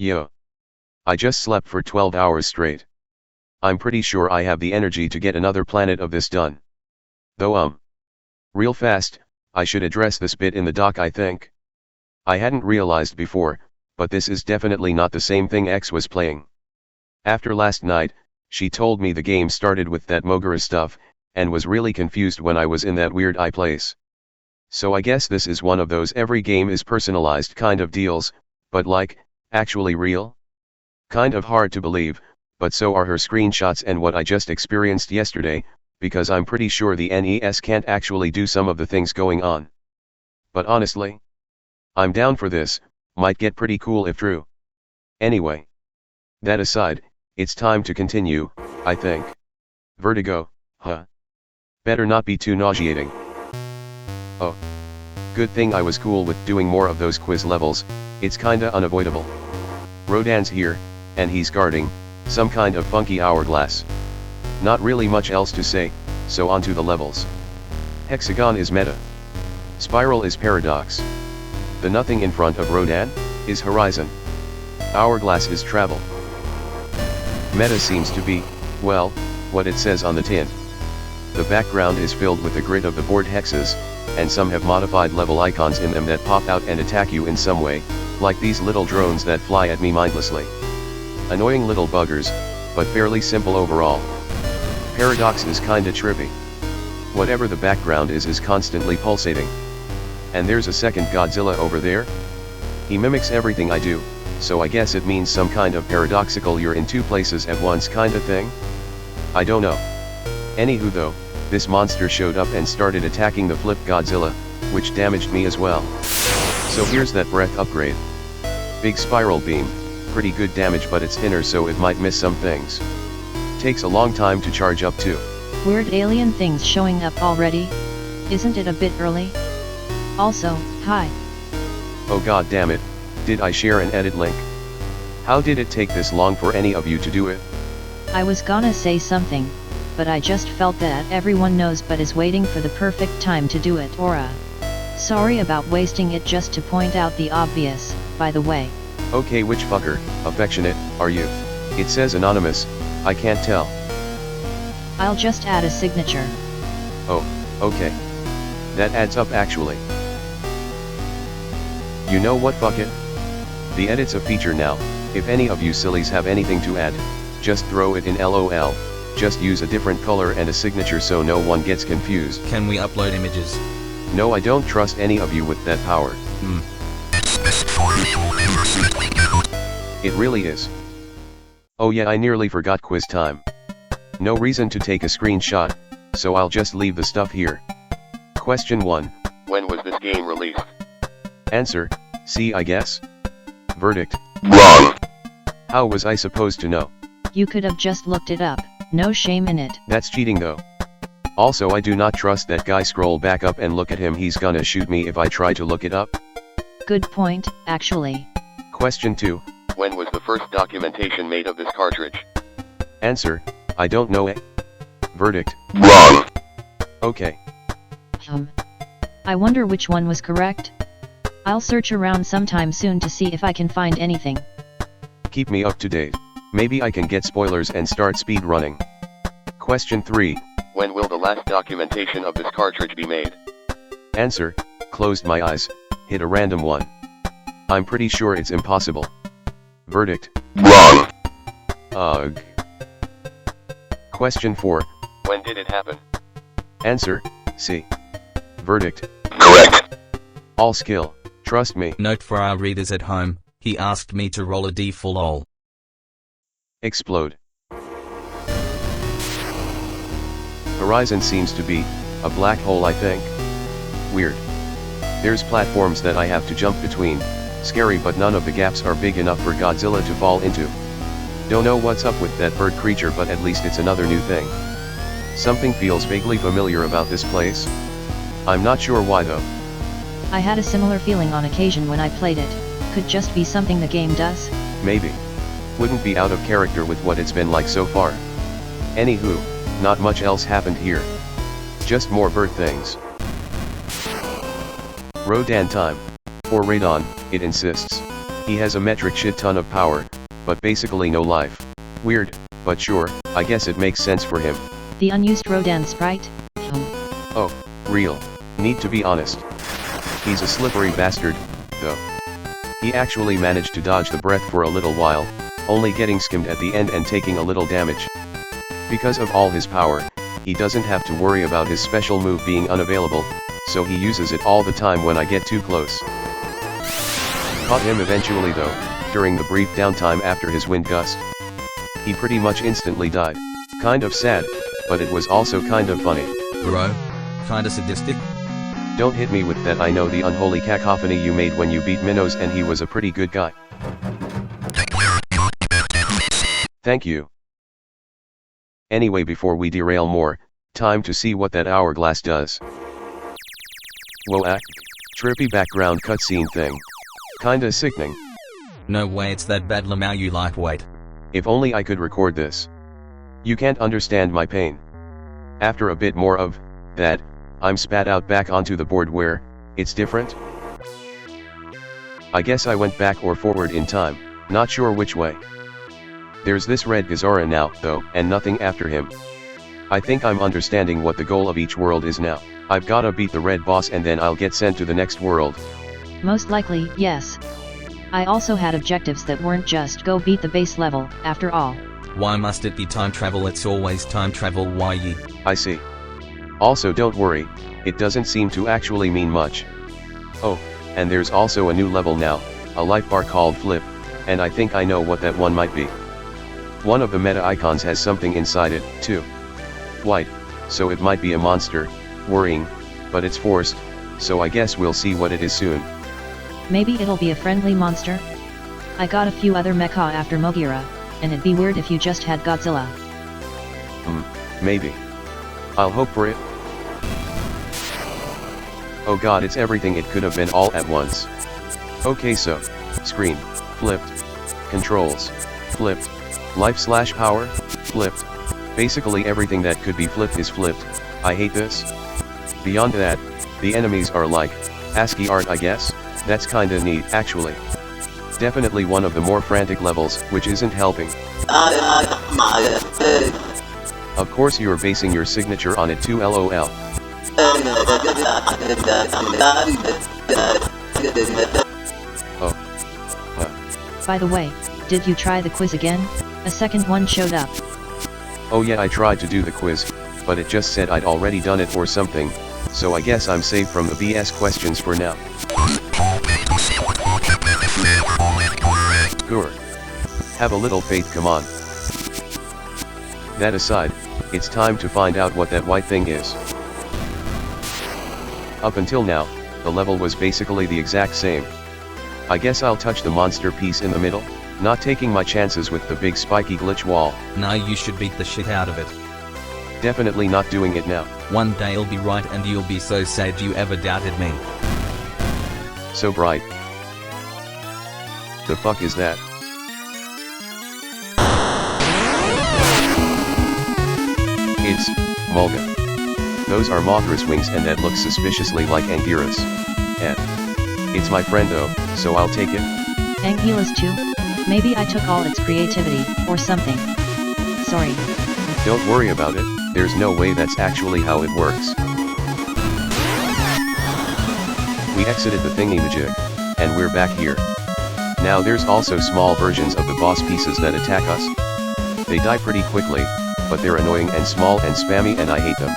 Yo. I just slept for 12 hours straight. I'm pretty sure I have the energy to get another planet of this done. Though real fast, I should address this bit in the doc I think. I hadn't realized before, but this is definitely not the same thing X was playing. After last night, she told me the game started with that Moguera stuff, and was really confused when I was in that weird eye place. So I guess this is one of those every game is personalized kind of deals, but like, actually real? Kind of hard to believe, but so are her screenshots and what I just experienced yesterday, because I'm pretty sure the NES can't actually do some of the things going on. But honestly, I'm down for this, might get pretty cool if true. Anyway. That aside, it's time to continue, I think. Vertigo, huh? Better not be too nauseating. Oh. Good thing I was cool with doing more of those quiz levels, it's kinda unavoidable. Rodan's here, and he's guarding some kind of funky hourglass. Not really much else to say, so on to the levels. Hexagon is meta. Spiral is paradox. The nothing in front of Rodan is horizon. Hourglass is travel. Meta seems to be, well, what it says on the tin. The background is filled with the grid of the board hexes, and some have modified level icons in them that pop out and attack you in some way, like these little drones that fly at me mindlessly. Annoying little buggers, but fairly simple overall. Paradox is kinda trippy. Whatever the background is constantly pulsating. And there's a second Godzilla over there. He mimics everything I do, so I guess it means some kind of paradoxical you're in two places at once kinda thing? I don't know. Anywho though, this monster showed up and started attacking the flip Godzilla, which damaged me as well. So here's that breath upgrade. Big spiral beam, pretty good damage but it's thinner so it might miss some things. Takes a long time to charge up too. Weird alien things showing up already? Isn't it a bit early? Also, hi. Oh god damn it, did I share an edit link? How did it take this long for any of you to do it? I was gonna say something, but I just felt that everyone knows but is waiting for the perfect time to do it. Sorry about wasting it just to point out the obvious, by the way. Okay, which fucker, affectionate, are you? It says anonymous, I can't tell. I'll just add a signature. Oh, okay. That adds up actually. You know what, fuck it? The edit's a feature now, if any of you sillies have anything to add, just throw it in LOL, just use a different color and a signature so no one gets confused. Can we upload images? No, I don't trust any of you with that power. It really is. Oh yeah, I nearly forgot quiz time. No reason to take a screenshot, so I'll just leave the stuff here. Question 1. When was this game released? Answer, C I guess. Verdict. Wrong. How was I supposed to know? You could have just looked it up, no shame in it. That's cheating though. Also I do not trust that guy, scroll back up and look at him, he's gonna shoot me if I try to look it up. Good point, actually. Question 2. When was the first documentation made of this cartridge? Answer, I don't know. Verdict. Wrong. Okay. I wonder which one was correct? I'll search around sometime soon to see if I can find anything. Keep me up to date. Maybe I can get spoilers and start speed running. Question 3. When will the last documentation of this cartridge be made? Answer, closed my eyes, hit a random one. I'm pretty sure it's impossible. Verdict. Wrong. Ugh. Question 4. When did it happen? Answer, C. Verdict. Correct. All skill, trust me. Note for our readers at home, he asked me to roll a D full all. Explode. Horizon seems to be a black hole, I think. Weird. There's platforms that I have to jump between, scary, but none of the gaps are big enough for Godzilla to fall into. Don't know what's up with that bird creature, but at least it's another new thing. Something feels vaguely familiar about this place. I'm not sure why though. I had a similar feeling on occasion when I played it. Could just be something the game does? Maybe. Wouldn't be out of character with what it's been like so far. Anywho, not much else happened here. Just more bird things. Rodan time. Or Radon, it insists. He has a metric shit ton of power, but basically no life. Weird, but sure, I guess it makes sense for him. The unused Rodan sprite? Oh, real. Need to be honest. He's a slippery bastard, though. He actually managed to dodge the breath for a little while, only getting skimmed at the end and taking a little damage. Because of all his power, he doesn't have to worry about his special move being unavailable, so he uses it all the time when I get too close. Caught him eventually though, during the brief downtime after his wind gust. He pretty much instantly died. Kind of sad, but it was also kind of funny. Bro? Kinda sadistic? Don't hit me with that. I know the unholy cacophony you made when you beat Minnows, and he was a pretty good guy. Thank you. Anyway, before we derail more, time to see what that hourglass does. Whoa, trippy background cutscene thing. Kinda sickening. No way it's that bad, Lamau, you lightweight. If only I could record this. You can't understand my pain. After a bit more of that, I'm spat out back onto the board where it's different. I guess I went back or forward in time, not sure which way. There's this red Gezora now, though, and nothing after him. I think I'm understanding what the goal of each world is now. I've gotta beat the red boss and then I'll get sent to the next world. Most likely, yes. I also had objectives that weren't just go beat the base level, after all. Why must it be time travel? It's always time travel, why ye? I see. Also, don't worry, it doesn't seem to actually mean much. Oh, and there's also a new level now, a life bar called Flip, and I think I know what that one might be. One of the meta icons has something inside it, too. White, so it might be a monster, worrying, but it's forced, so I guess we'll see what it is soon. Maybe it'll be a friendly monster? I got a few other mecha after Moguera, and it'd be weird if you just had Godzilla. Maybe. I'll hope for it. Oh god, it's everything it could have been all at once. Okay, so, screen, flipped, controls, flipped, life/power, flipped, basically everything that could be flipped is flipped. I hate this. Beyond that, the enemies are like ASCII art, I guess. That's kinda neat, actually. Definitely one of the more frantic levels, which isn't helping. Of course you're basing your signature on it too, lol. By the way, did you try the quiz again? A second one showed up. Oh yeah, I tried to do the quiz, but it just said I'd already done it or something, so I guess I'm safe from the BS questions for now. Gur. Have a little faith, come on. That aside, it's time to find out what that white thing is. Up until now, the level was basically the exact same. I guess I'll touch the monster piece in the middle, not taking my chances with the big spiky glitch wall. No, you should beat the shit out of it. Definitely not doing it now. One day I'll be right and you'll be so sad you ever doubted me. So bright. The fuck is that? It's Mulga. Those are Mothra's wings and that looks suspiciously like Anguirus. It's my friend though, so I'll take it. Anguirus too? Maybe I took all its creativity, or something. Sorry. Don't worry about it, there's no way that's actually how it works. We exited the thingy-majig, and we're back here. Now there's also small versions of the boss pieces that attack us. They die pretty quickly, but they're annoying and small and spammy and I hate them.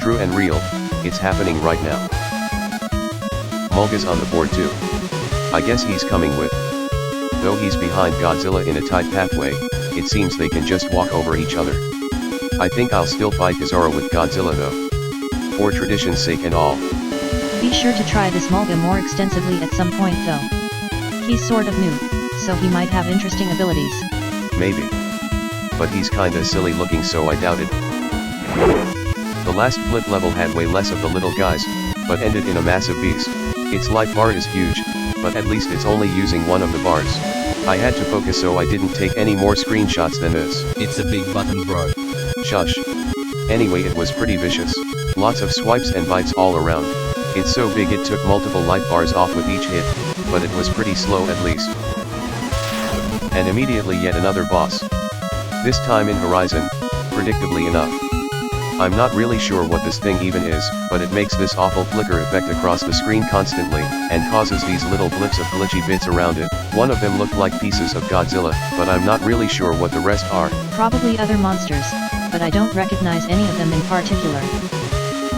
True and real, it's happening right now. Mulga's on the board too. I guess he's coming with. Though he's behind Godzilla in a tight pathway, it seems they can just walk over each other. I think I'll still fight Gezora with Godzilla though. For tradition's sake and all. Be sure to try this Mulga more extensively at some point though. He's sort of new, so he might have interesting abilities. Maybe. But he's kinda silly looking, so I doubt it. The last flip level had way less of the little guys, but ended in a massive beast. Its life bar is huge, but at least it's only using one of the bars. I had to focus so I didn't take any more screenshots than this. It's a big button, bro. Shush. Anyway, it was pretty vicious. Lots of swipes and bites all around. It's so big it took multiple life bars off with each hit, but it was pretty slow at least. And immediately yet another boss. This time in Horizon, predictably enough. I'm not really sure what this thing even is, but it makes this awful flicker effect across the screen constantly, and causes these little blips of glitchy bits around it. One of them looked like pieces of Godzilla, but I'm not really sure what the rest are. Probably other monsters, but I don't recognize any of them in particular.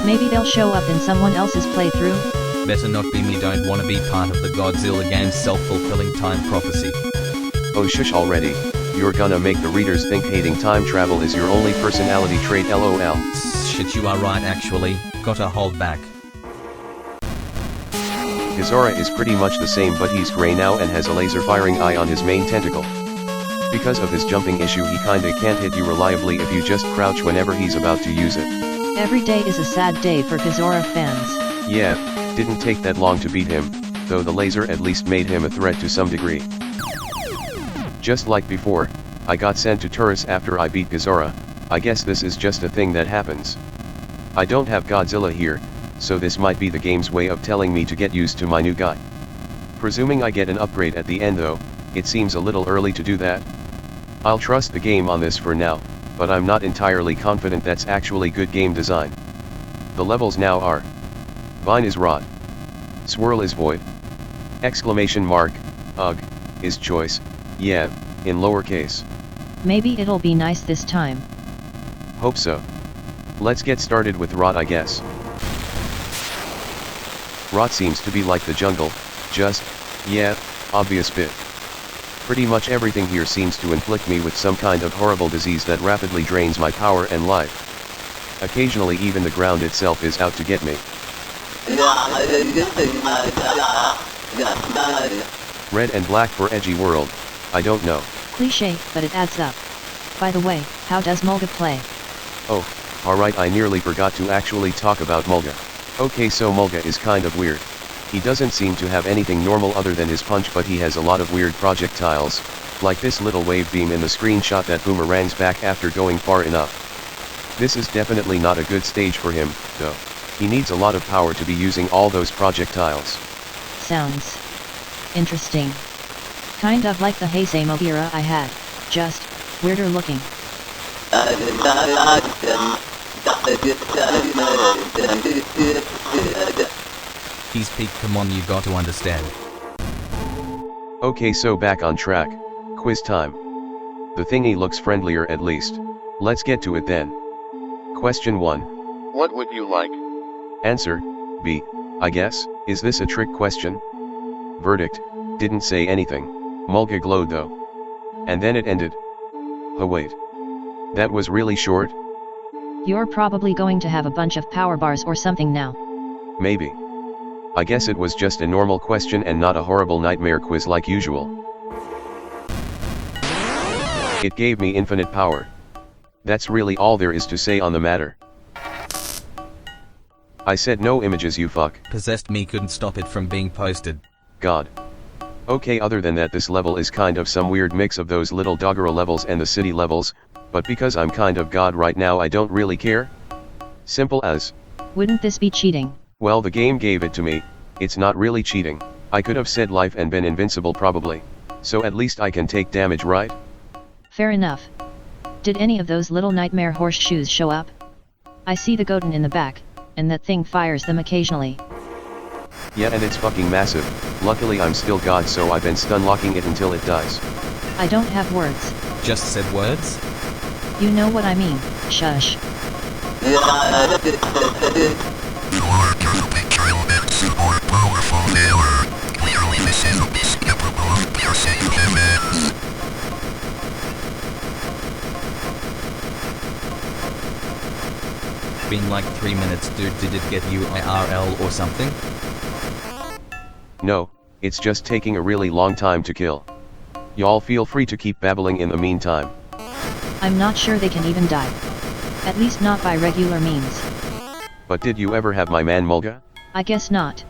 Maybe they'll show up in someone else's playthrough? Better not be me, don't wanna be part of the Godzilla game's self-fulfilling time prophecy. Oh shush already, you're gonna make the readers think hating time travel is your only personality trait, lol. Shit, you are right actually, gotta hold back. Gezora is pretty much the same, but he's grey now and has a laser firing eye on his main tentacle. Because of his jumping issue he kinda can't hit you reliably if you just crouch whenever he's about to use it. Every day is a sad day for Gezora fans. Yeah, didn't take that long to beat him, though the laser at least made him a threat to some degree. Just like before, I got sent to Turris after I beat Gezora. I guess this is just a thing that happens. I don't have Godzilla here, so this might be the game's way of telling me to get used to my new guy. Presuming I get an upgrade at the end though, it seems a little early to do that. I'll trust the game on this for now, but I'm not entirely confident that's actually good game design. The levels now are: Vine is Rod, Swirl is Void, exclamation mark, Ugh, is Choice, yeah, in lowercase. Maybe it'll be nice this time. Hope so. Let's get started with Rod, I guess. Rod seems to be like the jungle, just, yeah, obvious bit. Pretty much everything here seems to inflict me with some kind of horrible disease that rapidly drains my power and life. Occasionally even the ground itself is out to get me. Red and black for edgy world, I don't know. Cliché, but it adds up. By the way, how does Mulga play? Oh, alright, I nearly forgot to actually talk about Mulga. Okay, so Mulga is kind of weird. He doesn't seem to have anything normal other than his punch, but he has a lot of weird projectiles, like this little wave beam in the screenshot that boomerangs back after going far enough. This is definitely not a good stage for him, though. He needs a lot of power to be using all those projectiles. Sounds interesting. Kind of like the Heisei Moguera I had, just weirder looking. He's peak, come on, you got to understand. Okay, so back on track. Quiz time. The thingy looks friendlier at least. Let's get to it then. Question 1. What would you like? Answer, B, I guess. Is this a trick question? Verdict, didn't say anything. Mulga glowed though. And then it ended. Oh wait. That was really short? You're probably going to have a bunch of power bars or something now. Maybe. I guess it was just a normal question and not a horrible nightmare quiz like usual. It gave me infinite power. That's really all there is to say on the matter. I said no images, you fuck. Possessed me couldn't stop it from being posted. God. Okay, other than that, this level is kind of some weird mix of those little Doggerel levels and the city levels, but because I'm kind of God right now I don't really care. Simple as. Wouldn't this be cheating? Well, the game gave it to me. It's not really cheating. I could have said life and been invincible probably. So at least I can take damage, right? Fair enough. Did any of those little nightmare horseshoes show up? I see the Goten in the back, and that thing fires them occasionally. Yeah, and it's fucking massive. Luckily I'm still God, so I've been stun locking it until it dies. I don't have words. Just said words? You know what I mean, shush. You are just picturing that super powerful power. Clearly this is unescapable of piercing heavens. Been like 3 minutes, dude. Did it get you IRL or something? No, it's just taking a really long time to kill. Y'all feel free to keep babbling in the meantime. I'm not sure they can even die. At least not by regular means. But did you ever have my man Mulga? I guess not.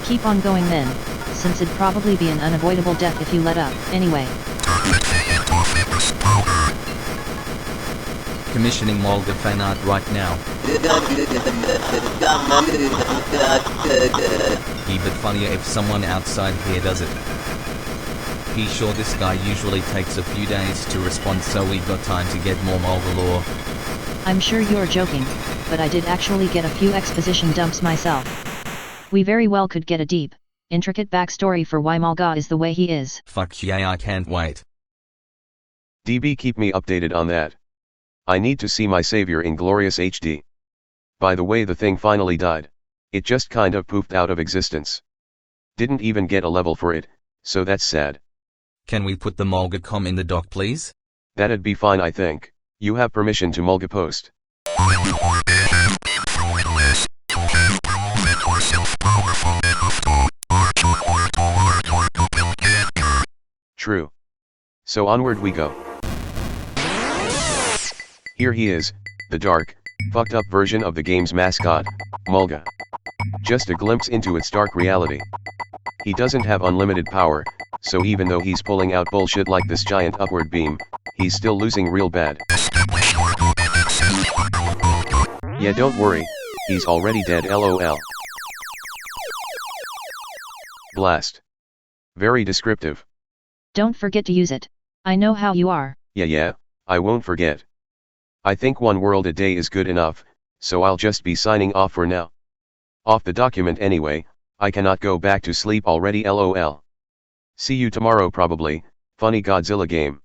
Keep on going then, since it'd probably be an unavoidable death if you let up, anyway. Turn the thing into a famous power. commissioning Molga fan art right now. But funnier if someone outside here does it. He sure this guy usually takes a few days to respond, so we got time to get more Molga lore. I'm sure you're joking, but I did actually get a few exposition dumps myself. We very well could get a deep, intricate backstory for why Molga is the way he is. Fuck yeah, I can't wait. DB, keep me updated on that. I need to see my savior in glorious HD. By the way, the thing finally died. It just kind of poofed out of existence. Didn't even get a level for it, so that's sad. Can we put the Molga com in the doc, please? That'd be fine, I think. You have permission to Molga post. True. So onward we go. Here he is, the dark, fucked up version of the game's mascot, Molga. Just a glimpse into its dark reality. He doesn't have unlimited power, so even though he's pulling out bullshit like this giant upward beam, he's still losing real bad. Yeah, don't worry, he's already dead, lol. Blast. Very descriptive. Don't forget to use it. I know how you are. Yeah, I won't forget. I think 1 world a day is good enough, so I'll just be signing off for now. Off the document anyway, I cannot go back to sleep already, lol. See you tomorrow probably, funny Godzilla game.